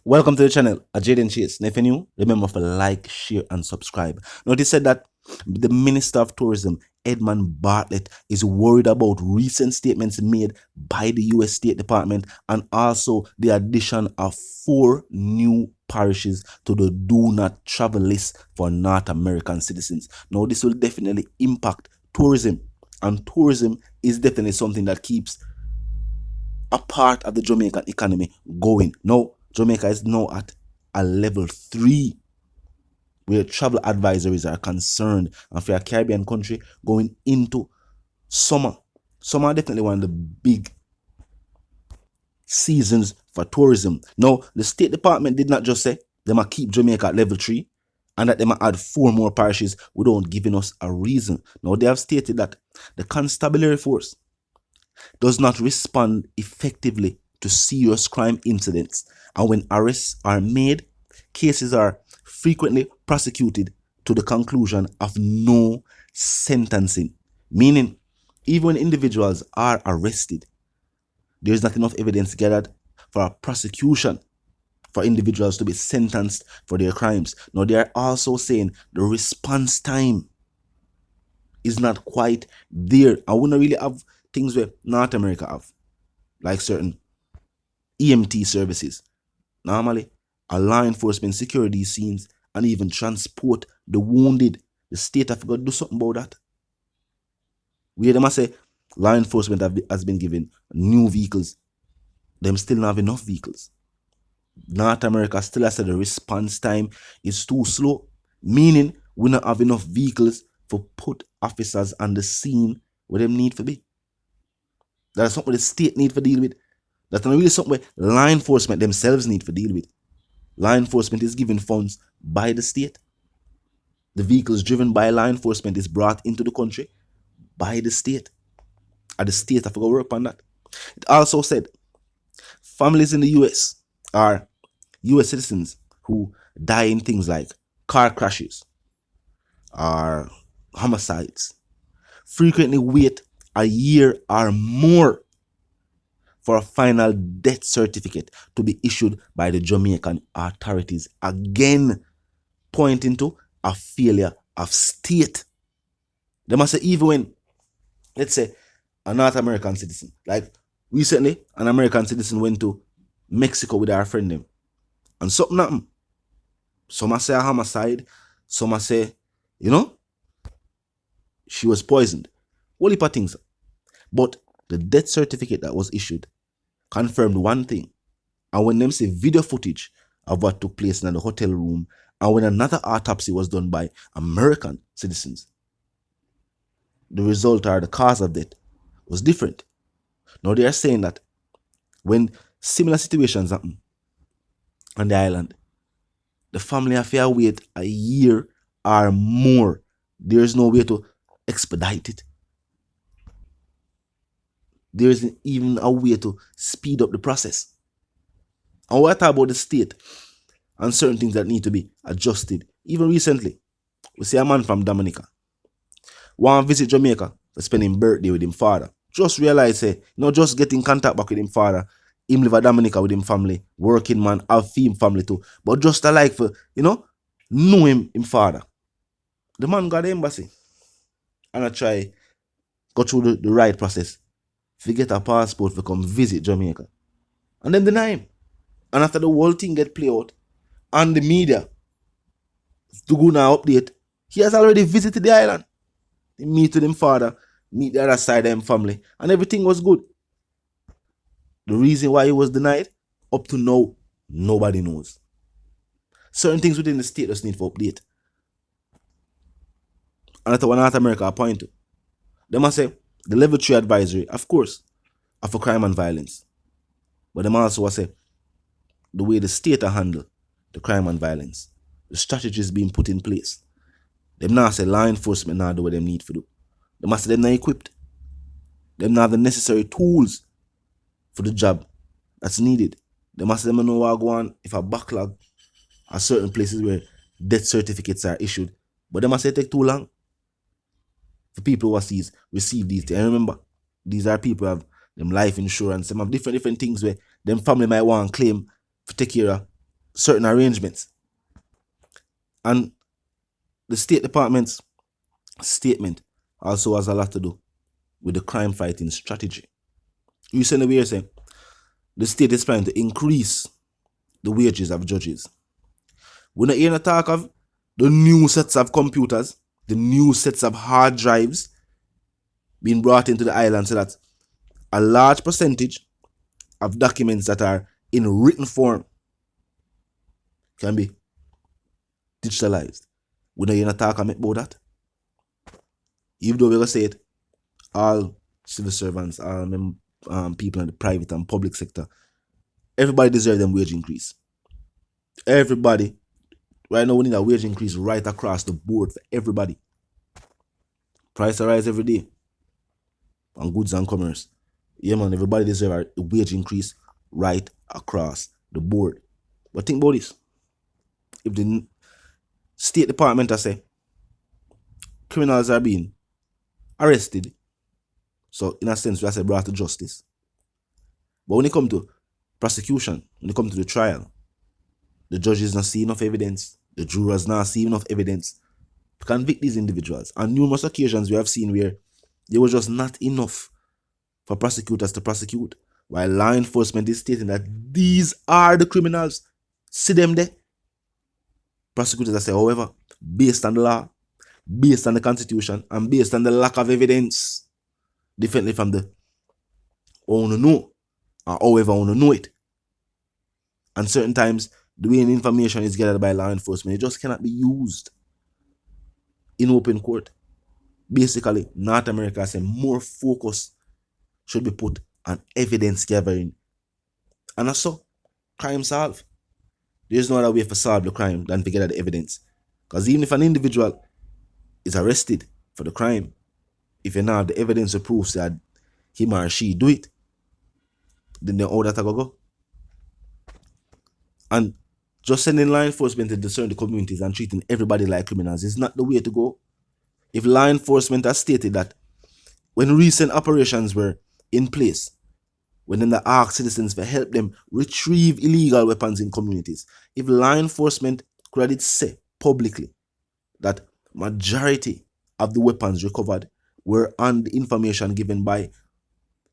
Welcome to the channel, Jaden Chase. Now, if you're new, remember to like, share, and subscribe. Notice said that the Minister of Tourism, Edmund Bartlett, is worried about recent statements made by the U.S. State Department and also the addition of 4 new parishes to the do not travel list for North American citizens. Now, this will definitely impact tourism, and tourism is definitely something that keeps a part of the Jamaican economy going. Now, Jamaica is now at a level 3 where travel advisories are concerned. And for a Caribbean country going into summer, summer definitely one of the big seasons for tourism. Now, the State Department did not just say they might keep Jamaica at level 3 and that they might add 4 more parishes without giving us a reason. Now, they have stated that the constabulary force does not respond effectively to serious crime incidents, and when arrests are made, cases are frequently prosecuted to the conclusion of no sentencing. Meaning, even when individuals are arrested, there is not enough evidence gathered for a prosecution for individuals to be sentenced for their crimes. Now, they are also saying the response time is not quite there. I wouldn't really have things where North America have, like certain EMT services. Normally, a law enforcement secure these scenes and even transport the wounded. The state have got to do something about that. Where they must say law enforcement has been given new vehicles, them still not have enough vehicles. North America still has said the response time is too slow, meaning we not have enough vehicles for put officers on the scene where them need to be. That's something the state need to deal with. That's not really something where law enforcement themselves need to deal with. Law enforcement is given funds by the state. The vehicles driven by law enforcement is brought into the country by the state. And the state have to go work on that. It also said families in the US are US citizens who die in things like car crashes or homicides frequently wait a year or more for a final death certificate to be issued by the Jamaican authorities, again pointing to a failure of state. They must say, even when, let's say, a North American citizen, like recently, an American citizen went to Mexico with our friend them, and something happened. Some say a homicide, some say, she was poisoned. Whole heap of things. But the death certificate that was issued confirmed one thing. And when them say video footage of what took place in the hotel room, and when another autopsy was done by American citizens, the result or the cause of death was different. Now they are saying that when similar situations happen on the island, the family have to wait a year or more. There is no way to expedite it. There isn't even a way to speed up the process. And what about the state and certain things that need to be adjusted? Even recently, we see a man from Dominica want to visit Jamaica to spend his birthday with his father. Just realize, just get in contact back with his father. Him live at Dominica with him family, working man, have him family too. But just a like for, know him father. The man got the embassy and I try go through the right process to get a passport to come visit Jamaica. And then deny him. And after the whole thing get played out and the media to go now update, he has already visited the island. He meet with him father, meet the other side of him family, and everything was good. The reason why he was denied, up to now, nobody knows. Certain things within the state just need for update. And that's what North America point to. They must say the level 3 advisory, of course, are for crime and violence. But they also say the way the state handle the crime and violence, the strategies being put in place. Them now say law enforcement now do what them need to do. They must say them not equipped. Them not have the necessary tools for the job that's needed. They must say them know what go on if a backlog are certain places where death certificates are issued. But they must say it take too long for people who receive these things. And remember, these are people who have them life insurance, some have different things where them family might want to claim to take care of certain arrangements. And the State Department's statement also has a lot to do with the crime fighting strategy. You send away saying the state is planning to increase the wages of judges. We're not hearing a talk of the new sets of computers, the new sets of hard drives being brought into the island, so that a large percentage of documents that are in written form can be digitalized. We're not hearing a talk about that. Even though we're going to say it, all civil servants, all people in the private and public sector, everybody deserves them wage increase. Everybody. Right now we need a wage increase right across the board for everybody. Price rise every day on goods and commerce. Yeah, man, everybody deserves a wage increase right across the board. But think about this. If the State Department say criminals are being arrested, so in a sense we are brought to justice. But when it comes to prosecution, when it comes to the trial, the judges not see enough evidence, the jurors not see enough evidence to convict these individuals. On numerous occasions we have seen where there was just not enough for prosecutors to prosecute, while law enforcement is stating that these are the criminals. See them there. Prosecutors say, however, based on the law, based on the constitution, and based on the lack of evidence, differently from the want to know, or however want to know it. And certain times, the way information is gathered by law enforcement, it just cannot be used in open court. Basically, North America says more focus should be put on evidence gathering. And also, crime solved. There's no other way to solve the crime than to gather the evidence. Because even if an individual is arrested for the crime, if you now have the evidence to prove that him or she do it, then they know that to go. And just sending law enforcement to discern the communities and treating everybody like criminals is not the way to go. If law enforcement has stated that when recent operations were in place, when they asked citizens to help them retrieve illegal weapons in communities, if law enforcement could have say publicly that majority of the weapons recovered were on the information given by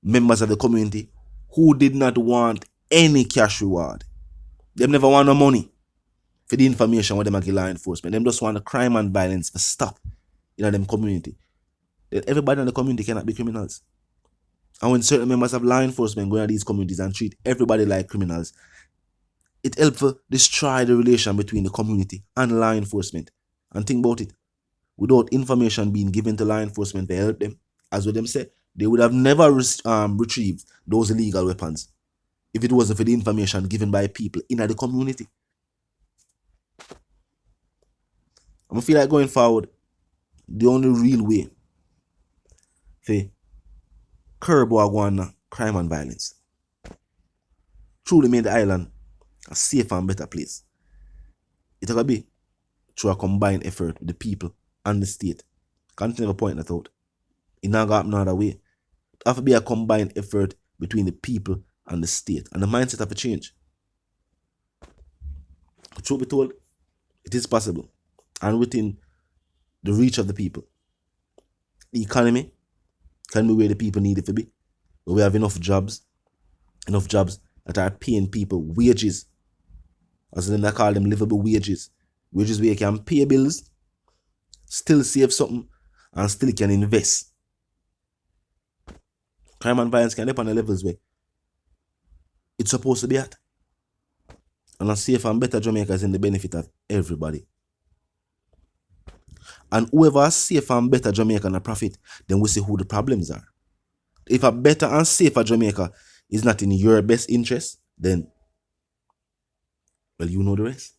members of the community who did not want any cash reward. They never want no money for the information what them give law enforcement. Them just want the crime and violence to stop in them community. That everybody in the community cannot be criminals. And when certain members of law enforcement go into these communities and treat everybody like criminals, it helps to destroy the relation between the community and law enforcement. And think about it. Without information being given to law enforcement to help them, as what them say, they would have never retrieved those illegal weapons if it wasn't for the information given by people in the community. I feel like going forward, the only real way to curb crime and violence, truly make the island a safer and better place, it's going to be through a combined effort with the people and the state. Can't never point that out. It not going to happen no other way. It have to be a combined effort between the people and the state. And the mindset have to change. Truth be told, it is possible. And within the reach of the people. The economy can be where the people need it to be. Where we have enough jobs that are paying people wages. As in they call them livable wages. Wages where you can pay bills, still save something, and still can invest. Crime and violence can happen on the levels where it's supposed to be at. And a safer and better Jamaica is in the benefit of everybody. And whoever has safer and better Jamaica and a profit, then we see who the problems are. If a better and safer Jamaica is not in your best interest, then, well, you know the rest.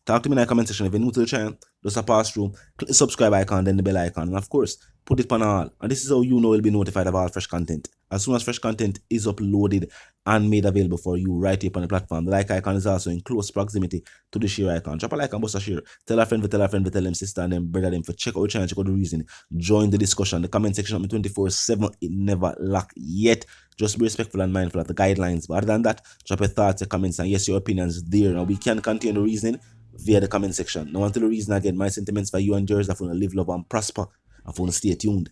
Talk to me in the comment section. If you're new to the channel, just pass through, click the subscribe icon, then the bell icon. And of course, Put it on all. And this is how you know you'll be notified of all fresh content. As soon as fresh content is uploaded and made available for you right here on the platform, the like icon is also in close proximity to the share icon. Drop a like and bust a share. Tell a friend, tell them sister and them brother them for check out the channel, check out the reason. Join the discussion. The comment section of me 24/7. It never lack yet. Just be respectful and mindful of the guidelines. But other than that, drop your thoughts, your comments, and yes, your opinions there. Now we can continue the reasoning via the comment section. Now until the reason again, my sentiments for you and yours, I want to live, love, and prosper. I want to stay tuned.